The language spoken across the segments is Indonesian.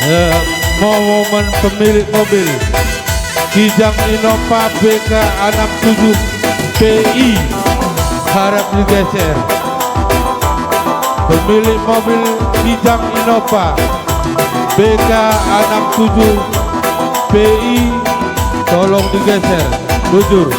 Momen pemilik mobil Kijang Innova BK 67 PI harap digeser. Pemilik mobil Kijang Innova BK 67 PI tolong digeser, bujur.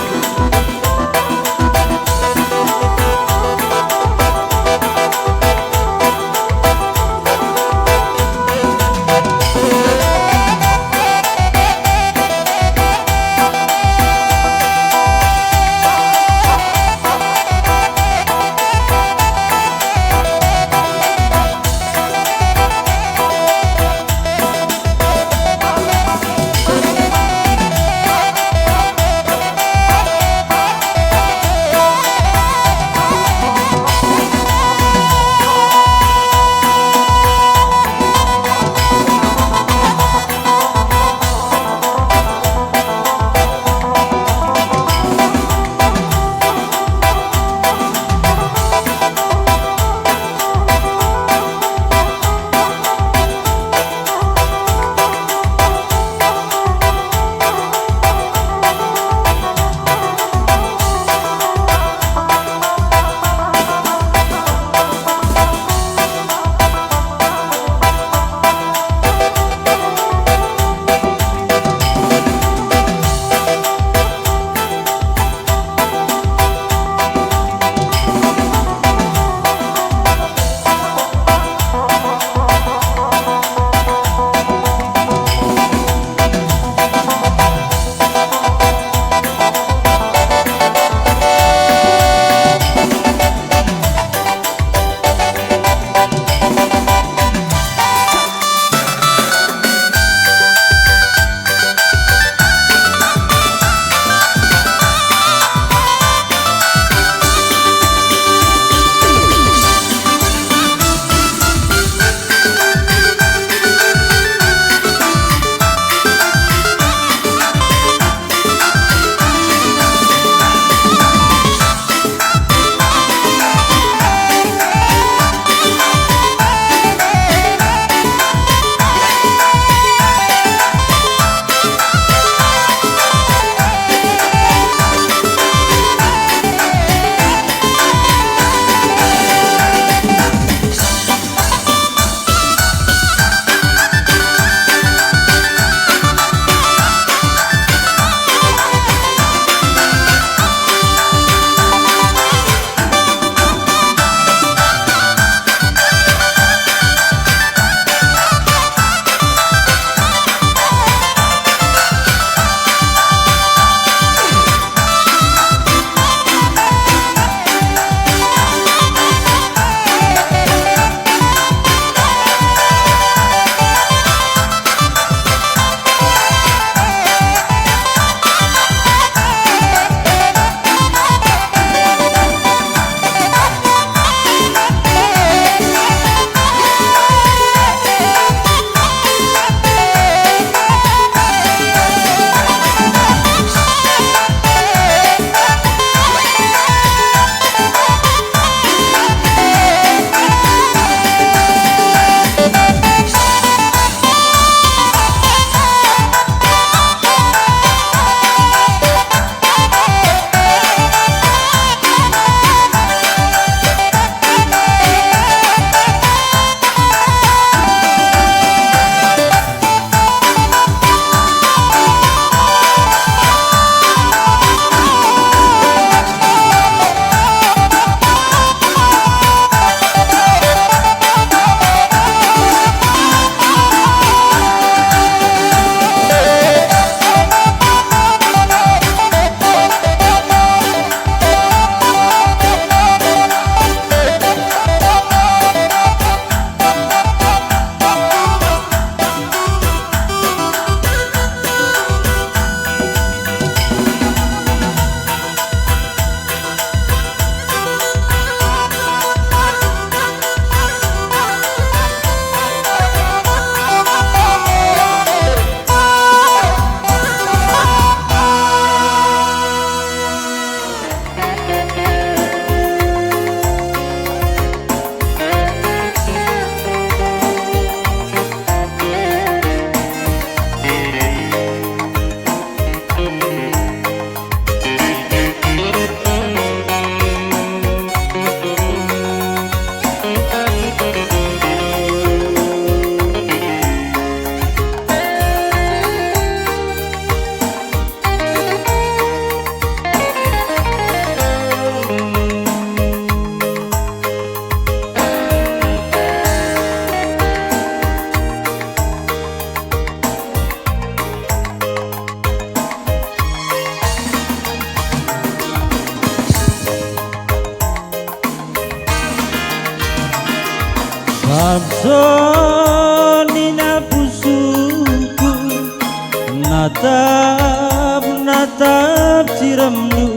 natap ciremnu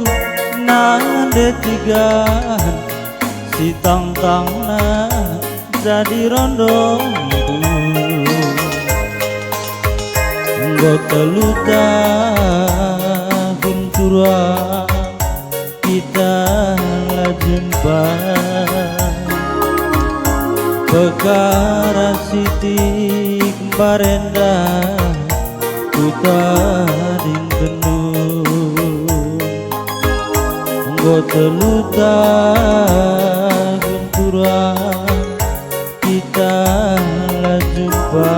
nande tigaan si tang-tangna jadi rondongku nggo telu tahun tura kita lah jumpa perkara sitik barenda kutaring penuh nggo telu tahun tura kita lah jumpa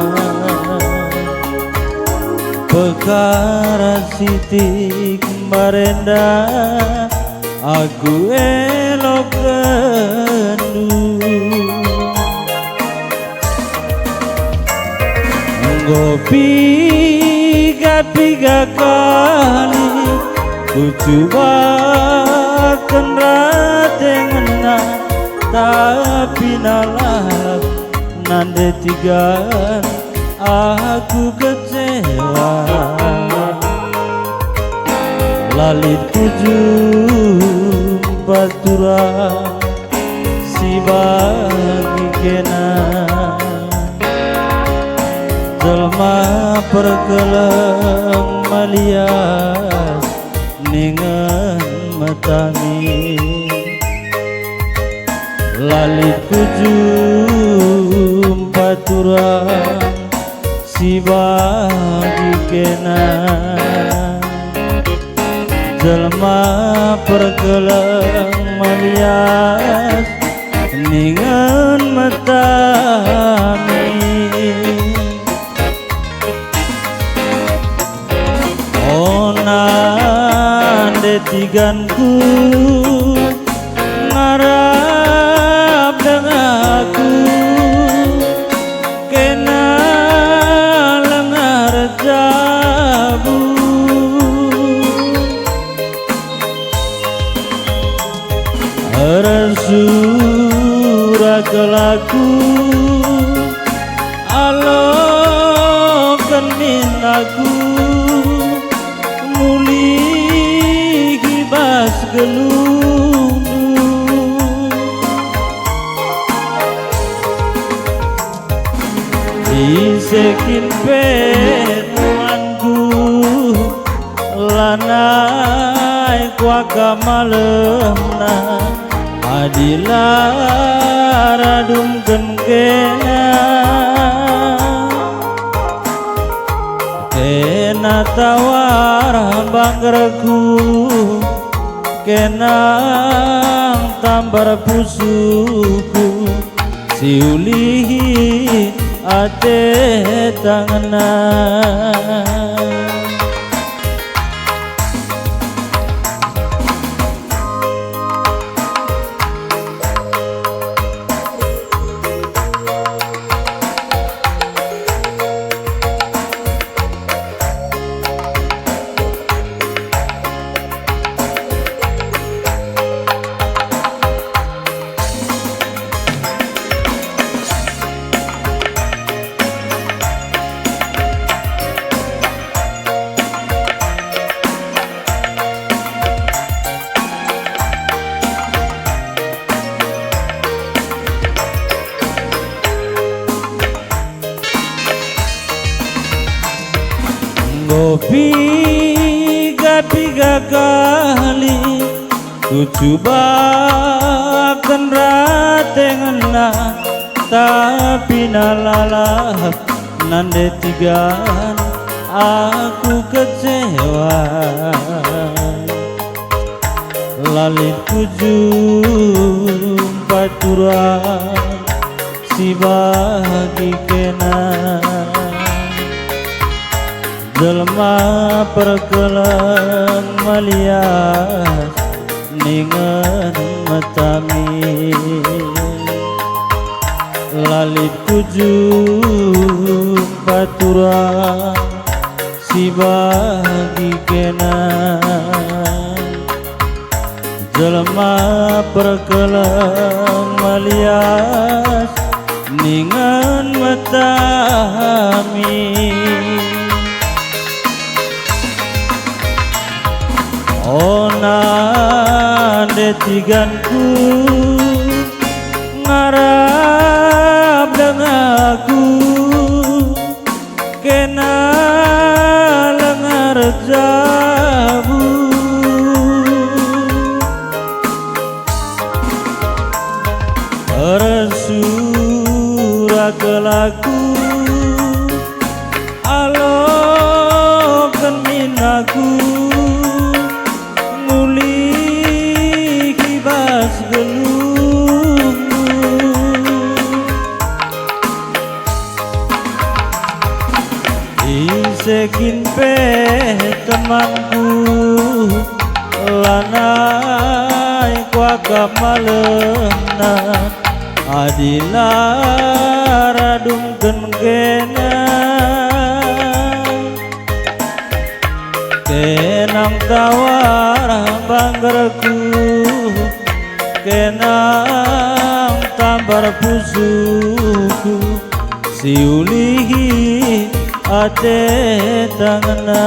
perkara sitik barenda aku elok kendu ngopi tiga kali ku coba kenratengena tapi nalap nande tigaan aku kecewa lalit tujuh batura si bagi kena jelma perkeleng malias ningen matami lalit tujuh batura si bagi kena jelma perkeleng malias ningen matami nande tiganku ngarap dengaku kena lengar jabu resura kelaku alokan minaku muli kibas gelundu disekin penuanku lanai kuaka malemna adilah radum kena kena tawar banggerku kena tambar pusuku siulihi ate tangana ngopi tiga kali ku coba kenratengena tapi nalalap nande tigaan aku kecewa lalit tujuh paturan si bagi kena jelma perkeleng malias ningen matami lalit tujuh paturan si bagi kena jelma perkeleng malias ningen matami siganku ngarap dengaku kena lengar jabu resura kelaku alo keminaku nguli kibas gelungmu isekin pe temanku lanai kuaka malena adila radungkeun kena kenang tawar banggerku kenang tambar pusuku siulihi ate tangna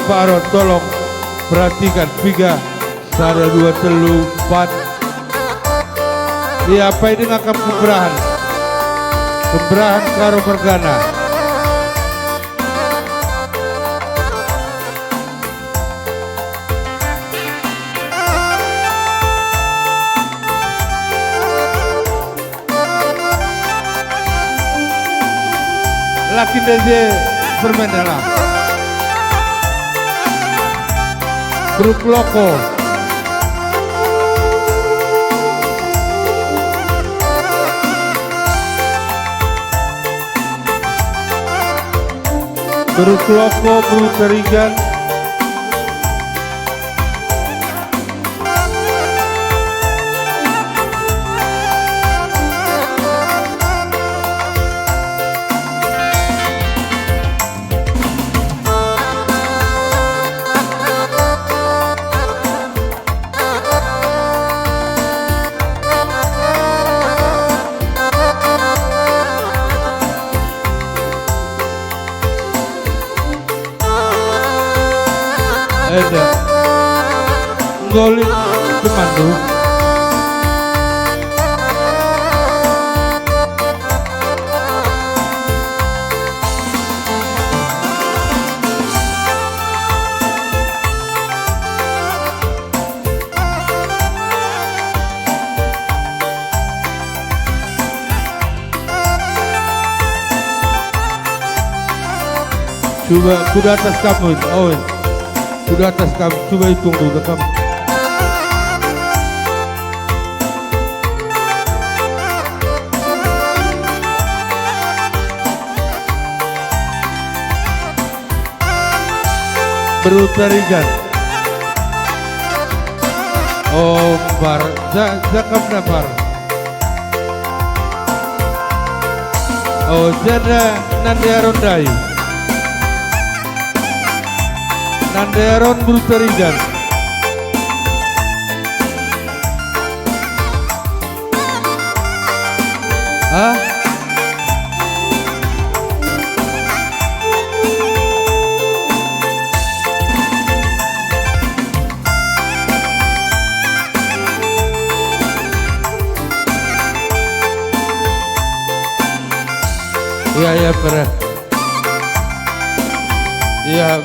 Pak Aron, tolong perhatikan 3 1 2 3 4. Iya, apa ini ngakam kemberahan karo mergana. Laki deze permendala grup loko Bru Terigan ada Ngolik Kemandu coba kuda atas kamu Owen. Sudah atas kamu, coba hitung dulu kamu. Berutarikan. Oh, bar, zakam bar. Oh, jada nanti rondai. Nanderon Brutarigan hah? Iya pernah. Iya.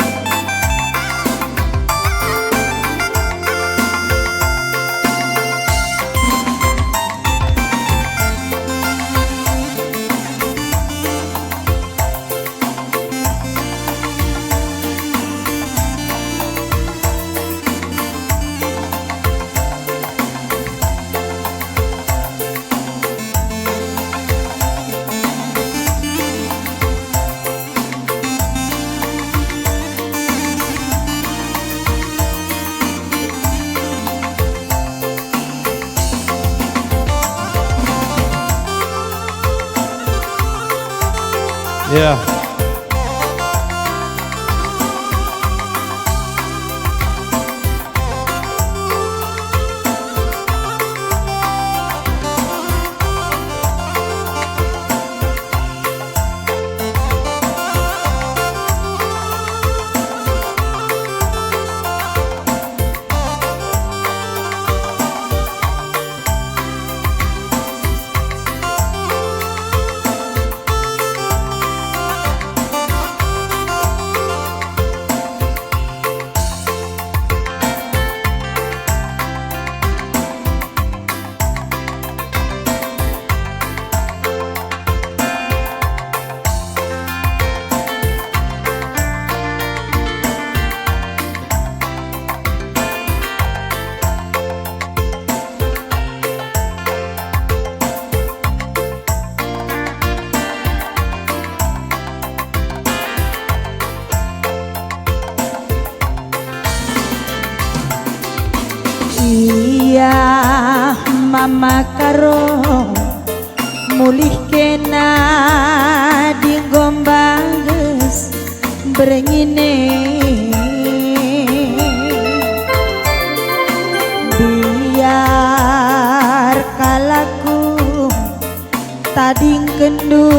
Ya. Iya mama karo mulih kena di gombang geus berengine biar kalaku tading kendu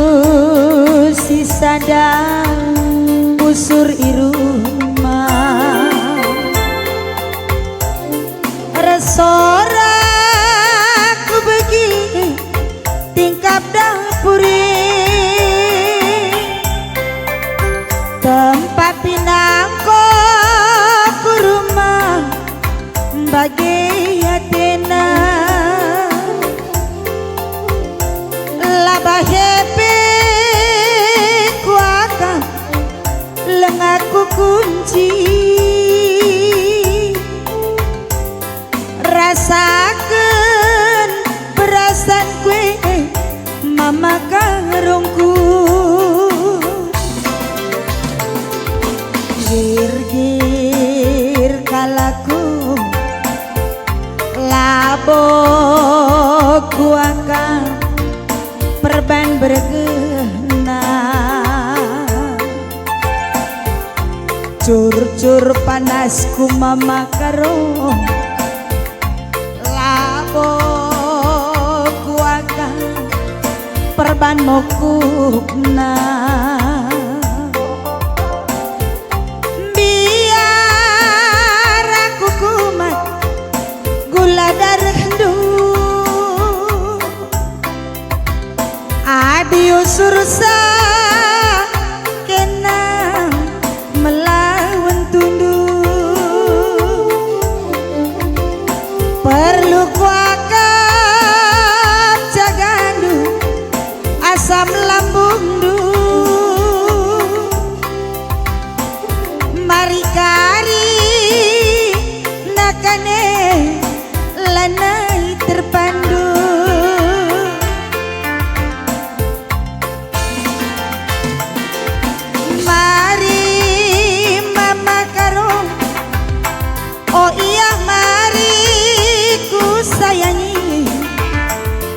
si sadang usur iruma resoraku begi tingkap dapuri tempat pinangko ku rumah bagi Athena labah hepe ku akan lengaku kunci rasakan perasan kue mama karungku gir-gir kalaku labok akan perban bergena cur-cur panasku mama karo labok akan perban mokukna biar aku kumat gula darah Adio sursa kena melawan tunduk perlu kuakap jagandu asam lambung du mari kari nakane lanai terpandu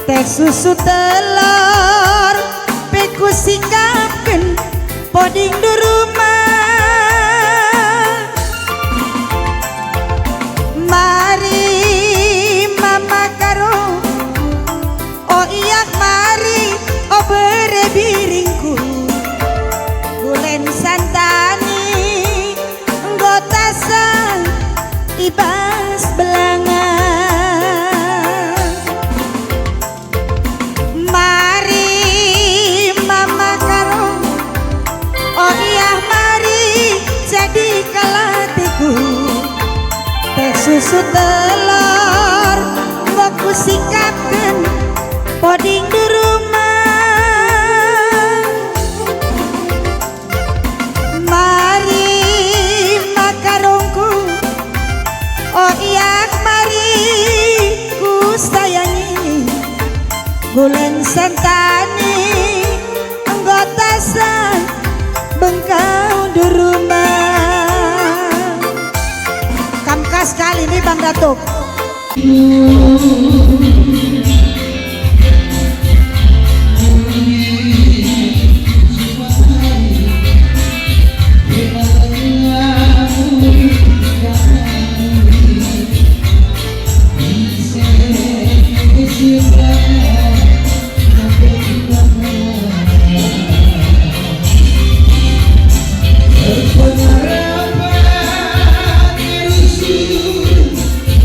teh susu telur peku sikapkan poding di rumah mari mama karo oh iya mari oh bere biringku gulen santani nggotasan ibas belangan susu telur aku sikapkan poding di rumah mari makarongku oh iya mari ku sayangi gulen sentani nggotasan bengkau di rumah sekali nih Bang Datuk.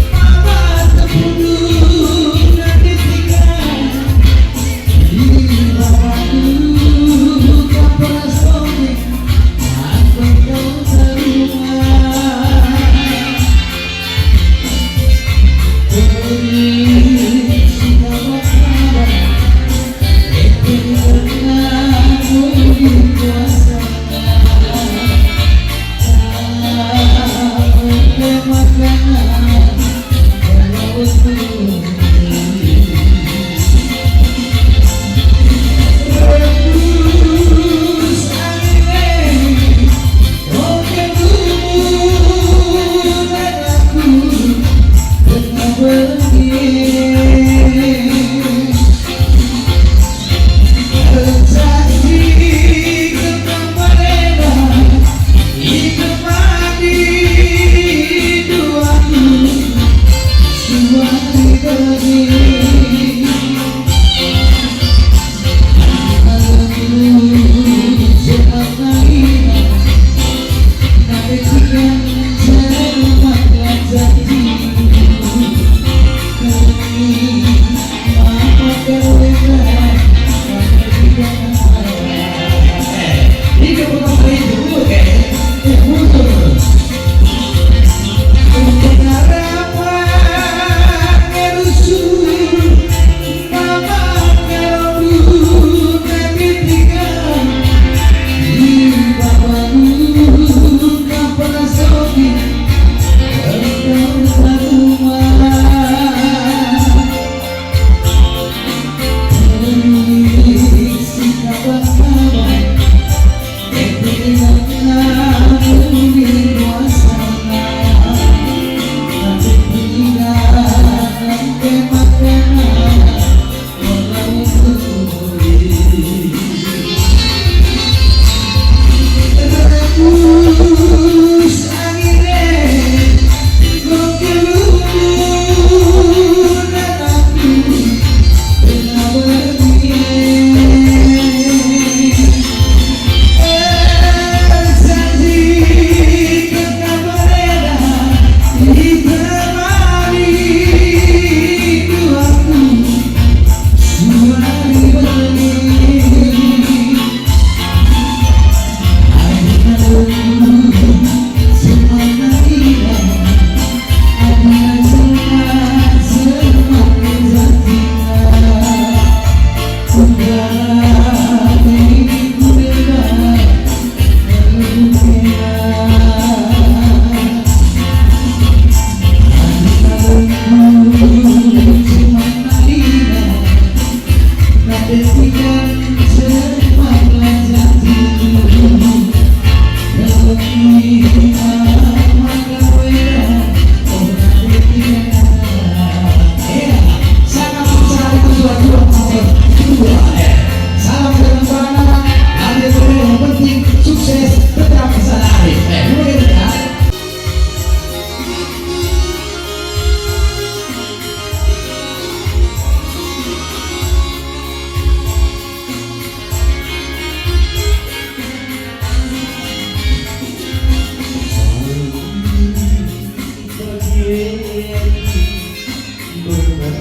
Mama terbunuh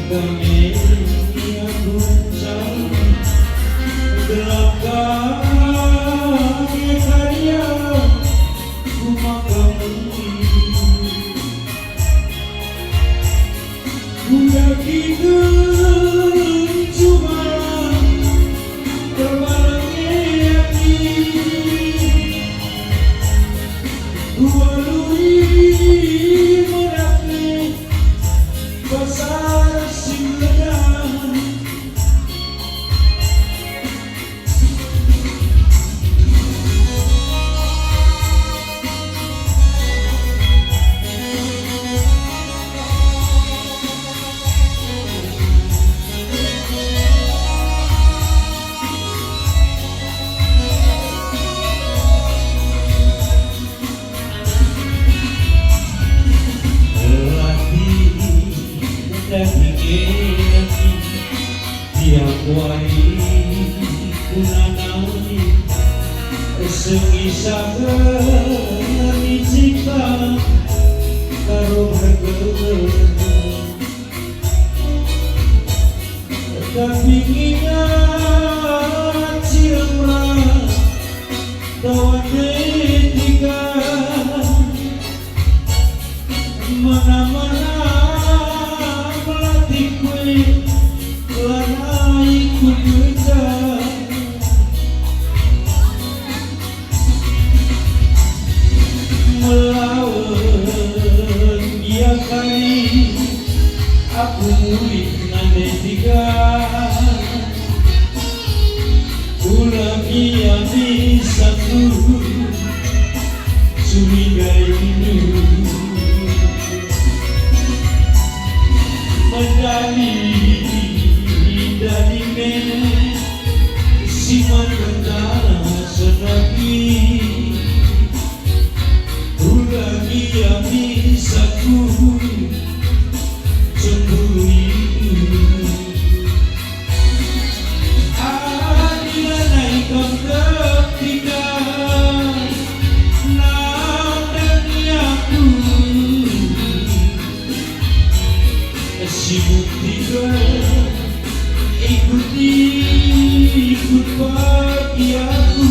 kami aku cari belakang karya ku makami udah gitu cuma terbalangi hati walui menakni pasar simledan tiap wari kunanani sengisah ni cipta karo bergerak tapi ingat ciremrah tawan ketika mana-mana melatih kue lana ikut kejar melawan dia kali aku murid nande tiga ulangi yang bisa ku curigai dulu dari siman kendara senagi ulangi yang bisa ku cemburi adila naikkan ketika nadani aku sibuk tidur ikut pagi aku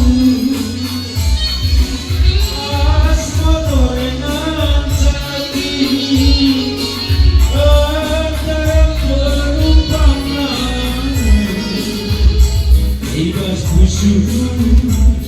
as motorenan jati antara perumpamaan ibas busuk